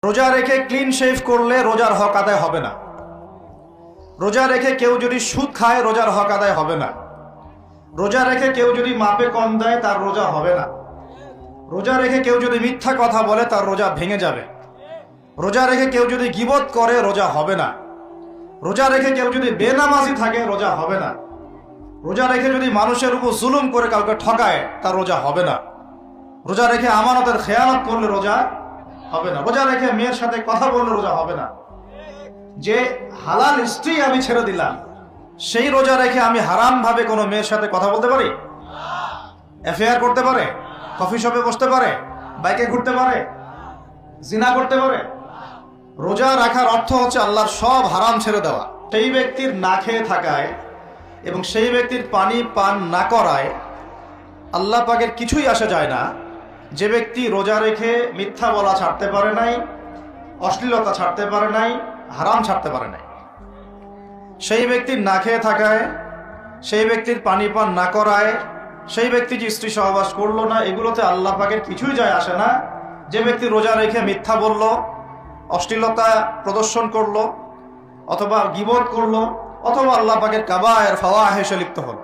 রোজা রেখে clean shave করলে রোজার হক আদায় হবে না। রোজা রেখে কেউ যদি সুদ খায় রোজার হক আদায় হবে না। রোজা রেখে কেউ যদি মাপে কম দেয় তার রোজা হবে না। রোজা রেখে কেউ যদি মিথ্যা কথা বলে তার রোজা ভেঙে যাবে। রোজা রেখে কেউ যদি গীবত করে রোজা হবে না। রোজা রেখে কেউ যদি বেনামাজি থাকে রোজা হবে না। রোজা রেখে যদি মানুষের উপর জুলুম করে কাউকে ঠকায় তার রোজা হবে না। রোজা রেখে আমানতের খেয়ানত করলে রোজা হবে না। রোজা রেখে মেয়ের সাথে কথা বললে রোজা হবে না। যে হালাল স্ত্রী আমি ছেড়ে দিলাম সেই রোজা রেখে আমি হারাম ভাবে কোনো মেয়ের সাথে কথা বলতে পারি? অ্যাফেয়ার করতে পারে? কফি শপে বসতে পারে? বাইকে ঘুরতে পারে? জিনা করতে পারে? রোজা রাখার অর্থ হচ্ছে আল্লাহর সব হারাম ছেড়ে দেওয়া। সেই ব্যক্তির না খেয়ে থাকায় এবং সেই ব্যক্তির পানি পান না করায় আল্লাহ পাকের কিছুই আসা যায় না। যে ব্যক্তি রোজা রেখে মিথ্যা বলা ছাড়তে পারে নাই, অশ্লীলতা ছাড়তে পারে নাই, হারাম ছাড়তে পারে নাই, সেই ব্যক্তির না খেয়ে থাকায়, সেই ব্যক্তির পানি পান না করায়, সেই ব্যক্তি যে স্ত্রী সহবাস করলো না, এগুলোতে আল্লাহ পাকের কিছুই যায় আসে না। যে ব্যক্তি রোজা রেখে মিথ্যা বলল, অশ্লীলতা প্রদর্শন করলো, অথবা গীবত করলো, অথবা আল্লাহ পাকের কাবায়ের ফাওয়াহিশে লিপ্ত হলো,